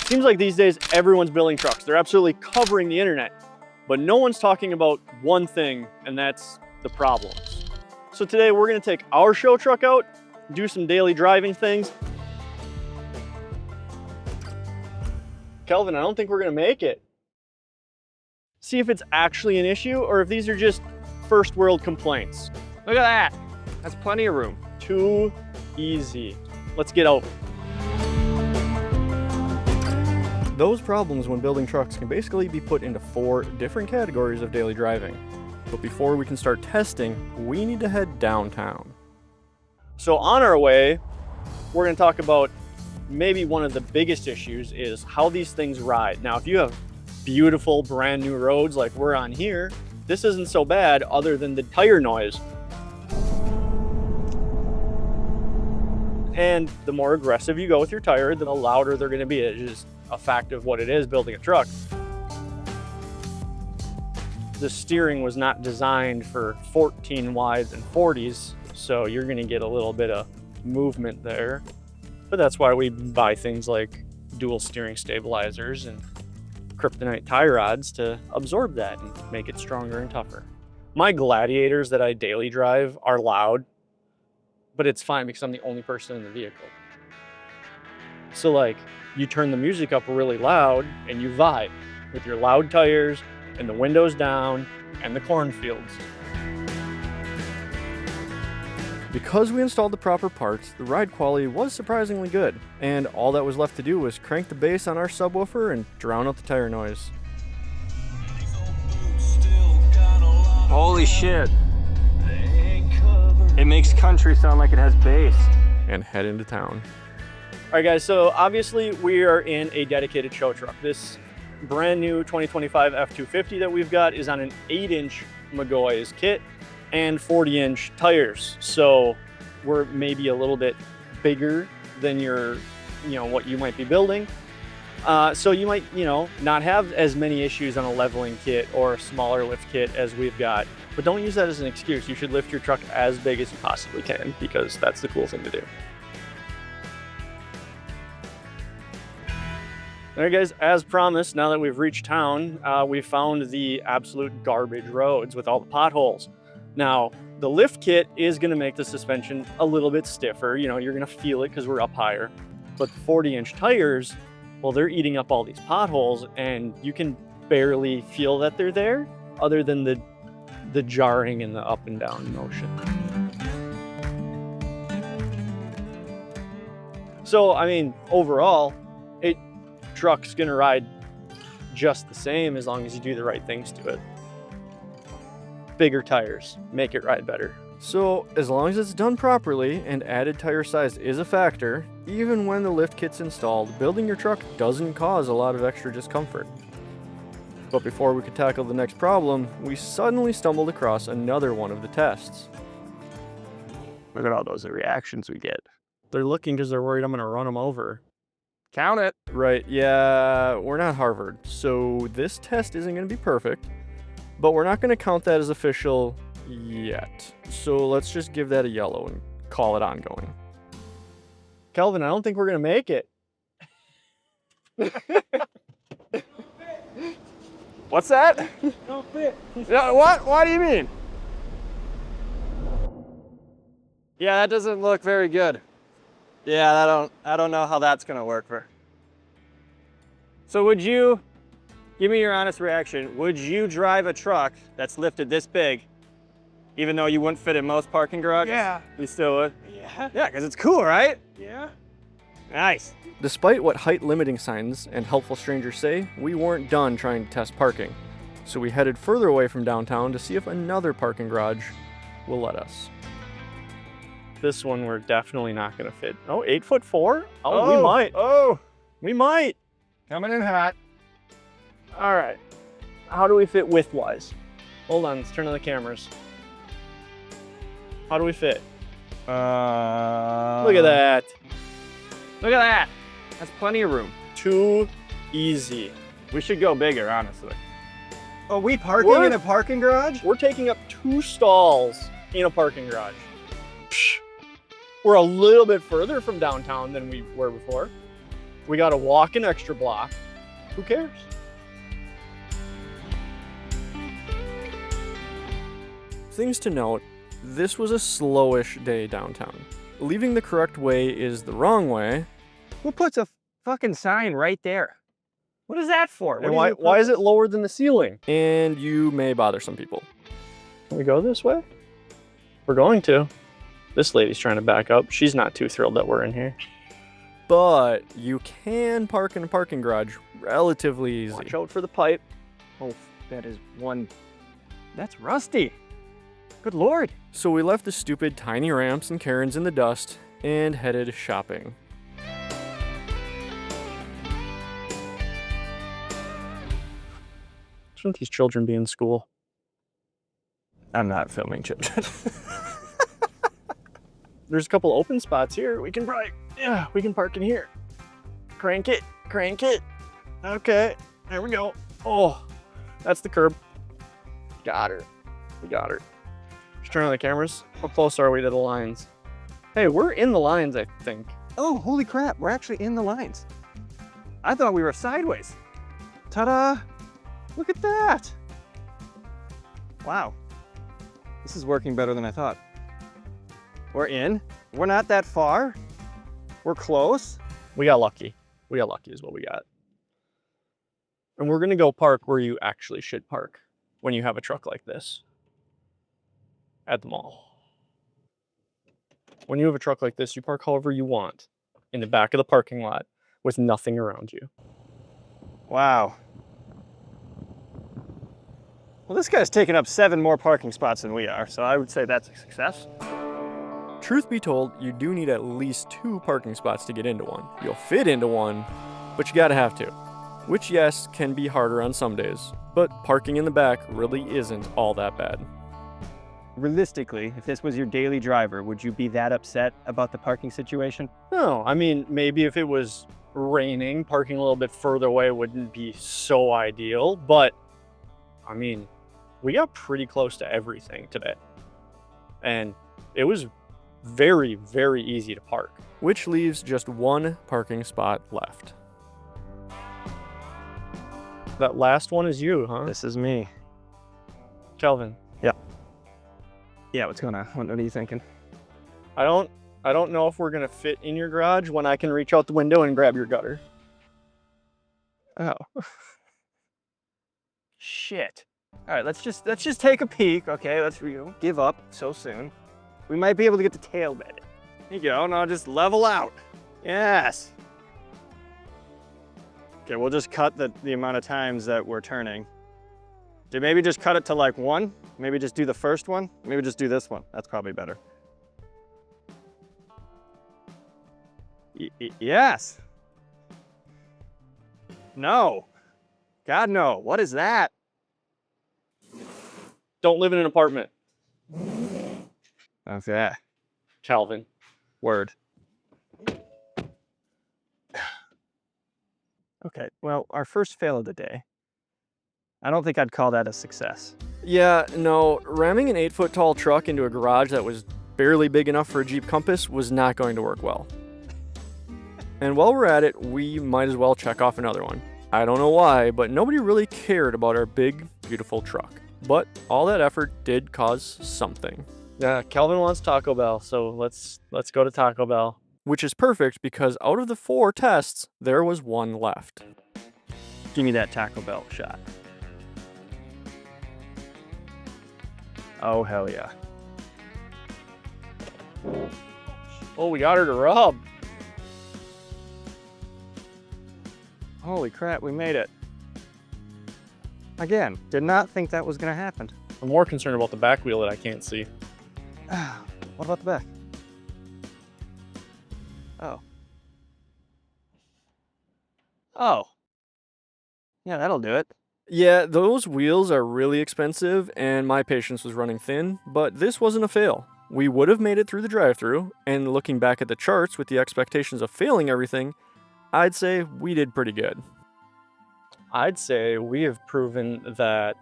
Seems like these days everyone's building trucks. They're absolutely covering the internet, but no one's talking about one thing, and that's the problems. So today we're gonna take our show truck out, do some daily driving things. Kelvin, I don't think we're gonna make it. See if it's actually an issue or if these are just first world complaints. Look at that. That's plenty of room. Too easy. Let's get over. Those problems when building trucks can basically be put into 4 different categories of daily driving. But before we can start testing, we need to head downtown. So on our way, we're gonna talk about maybe one of the biggest issues is how these things ride. Now, if you have beautiful brand new roads like we're on here, this isn't so bad other than the tire noise. And the more aggressive you go with your tire, the louder they're gonna be. It's just a fact of what it is building a truck. The steering was not designed for 14 wides and 40s, so you're gonna get a little bit of movement there. But that's why we buy things like dual steering stabilizers and kryptonite tie rods to absorb that and make it stronger and tougher. My Gladiators that I daily drive are loud, but it's fine because I'm the only person in the vehicle. So like, you turn the music up really loud and you vibe with your loud tires and the windows down and the cornfields. Because we installed the proper parts, the ride quality was surprisingly good, and all that was left to do was crank the bass on our subwoofer and drown out the tire noise. Holy shit. It makes country sound like it has bass. And head into town. All right guys, so obviously we are in a dedicated show truck. This brand new 2025 F250 that we've got is on an 8-inch McGaughy's kit and 40-inch tires. So we're maybe a little bit bigger than what you might be building. So you might, not have as many issues on a leveling kit or a smaller lift kit as we've got. But don't use that as an excuse. You should lift your truck as big as you possibly can because that's the cool thing to do. All right guys, as promised, now that we've reached town, we found the absolute garbage roads with all the potholes. Now, the lift kit is gonna make the suspension a little bit stiffer. You're gonna feel it because we're up higher. But the 40-inch tires, well, they're eating up all these potholes and you can barely feel that they're there other than the jarring and the up and down motion. So, I mean, overall, truck's gonna ride just the same as long as you do the right things to it. Bigger tires make it ride better. So as long as it's done properly and added tire size is a factor, even when the lift kit's installed, building your truck doesn't cause a lot of extra discomfort. But before we could tackle the next problem, we suddenly stumbled across another one of the tests. Look at all those reactions we get. They're looking because they're worried I'm gonna run them over. Count it. Right, yeah, we're not Harvard, so this test isn't gonna be perfect, but we're not gonna count that as official yet. So let's just give that a yellow and call it ongoing. Kelvin, I don't think we're gonna make it. What's that? Don't fit. What? What do you mean? Yeah, that doesn't look very good. Yeah, I don't know how that's gonna work for. So would you, give me your honest reaction, would you drive a truck that's lifted this big, even though you wouldn't fit in most parking garages? Yeah. You still would? Yeah. Yeah, because it's cool, right? Yeah. Nice. Despite what height limiting signs and helpful strangers say, we weren't done trying to test parking. So we headed further away from downtown to see if another parking garage will let us. This one we're definitely not gonna fit. Oh, 8'4"? Oh, we might. Oh, We might. coming in hot. All right. How do we fit width-wise? Hold on, let's turn on the cameras. How do we fit? Look at that. Look at that. That's plenty of room. Too easy. We should go bigger, honestly. Are we parking in a parking garage? We're taking up 2 stalls in a parking garage. Psh. We're a little bit further from downtown than we were before. We got to walk an extra block. Who cares? Things to note, this was a slowish day downtown. Leaving the correct way is the wrong way. Who puts a fucking sign right there? What is that for? And why is it lower than the ceiling? And you may bother some people. Can we go this way? We're going to. This lady's trying to back up. She's not too thrilled that we're in here. But you can park in a parking garage relatively easy. Watch out for the pipe. Oh, that is one. That's rusty. Good Lord. So we left the stupid tiny ramps and cairns in the dust and headed shopping. Shouldn't these children be in school? I'm not filming children. There's a couple open spots here. We can park in here. Crank it, crank it. Okay, there we go. Oh, that's the curb. Got her. We got her. Just turn on the cameras. How close are we to the lines? Hey, we're in the lines, I think. Oh, holy crap. We're actually in the lines. I thought we were sideways. Ta-da. Look at that. Wow. This is working better than I thought. We're in. We're not that far. We're close. We got lucky. We got lucky is what we got. And we're gonna go park where you actually should park when you have a truck like this. At the mall. When you have a truck like this, you park however you want in the back of the parking lot with nothing around you. Wow. Well, this guy's taken up 7 more parking spots than we are, so I would say that's a success. Truth be told, you do need at least 2 parking spots to get into one. You'll fit into one, but you gotta have 2. Which, yes, can be harder on some days, but parking in the back really isn't all that bad. Realistically, if this was your daily driver, would you be that upset about the parking situation? No, I mean, maybe if it was raining, parking a little bit further away wouldn't be so ideal, but I mean, we got pretty close to everything today. And it was very, very easy to park. Which leaves just 1 parking spot left. That last one is you, huh? This is me. Kelvin. Yeah, what's going on? What are you thinking? I don't know if we're gonna fit in your garage when I can reach out the window and grab your gutter. Oh. Shit. All right, let's just take a peek, okay? Let's give up so soon. We might be able to get the tail bed. There you go. Now just level out. Yes. Okay, we'll just cut the amount of times that we're turning. Maybe just cut it to like 1. Maybe just do the first one. Maybe just do this one. That's probably better. Yes. No. God, no. What is that? Don't live in an apartment, Okay. Calvin. Word. Okay, well, our first fail of the day. I don't think I'd call that a success. Yeah, no, ramming an 8-foot tall truck into a garage that was barely big enough for a Jeep Compass was not going to work well. And while we're at it, we might as well check off another one. I don't know why, but nobody really cared about our big, beautiful truck. But all that effort did cause something. Yeah, Calvin wants Taco Bell, so let's go to Taco Bell. Which is perfect because out of the 4 tests, there was 1 left. Give me that Taco Bell shot. Oh, hell yeah. Oh, we got her to rub. Holy crap, we made it. Again, did not think that was gonna happen. I'm more concerned about the back wheel that I can't see. What about the back? Oh. Oh. Yeah, that'll do it. Yeah, those wheels are really expensive and my patience was running thin, but this wasn't a fail. We would have made it through the drive-thru, and looking back at the charts with the expectations of failing everything, I'd say we did pretty good. I'd say we have proven that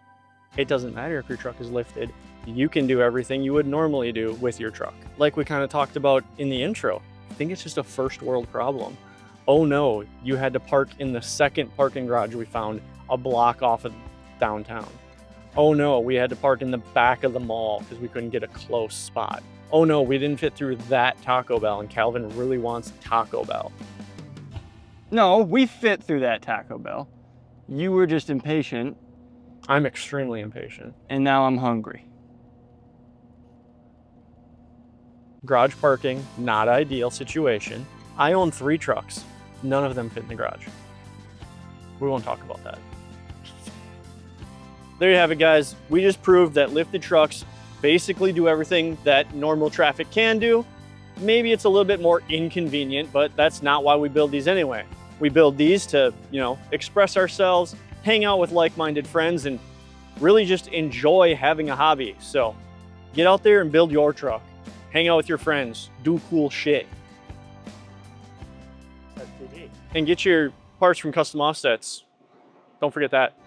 it doesn't matter if your truck is lifted. You can do everything you would normally do with your truck. Like we kind of talked about in the intro. I think it's just a first world problem. Oh no, you had to park in the second parking garage we found a block off of downtown. Oh no, we had to park in the back of the mall because we couldn't get a close spot. Oh no, we didn't fit through that Taco Bell and Calvin really wants Taco Bell. No, we fit through that Taco Bell. You were just impatient, I'm extremely impatient. and now I'm hungry. Garage parking, not ideal situation. I own 3 trucks. None of them fit in the garage. We won't talk about that. There you have it, guys. We just proved that lifted trucks basically do everything that normal traffic can do. Maybe it's a little bit more inconvenient, but that's not why we build these anyway. We build these to, express ourselves, hang out with like-minded friends, and really just enjoy having a hobby. So get out there and build your truck. Hang out with your friends, do cool shit. And get your parts from Custom Offsets. Don't forget that.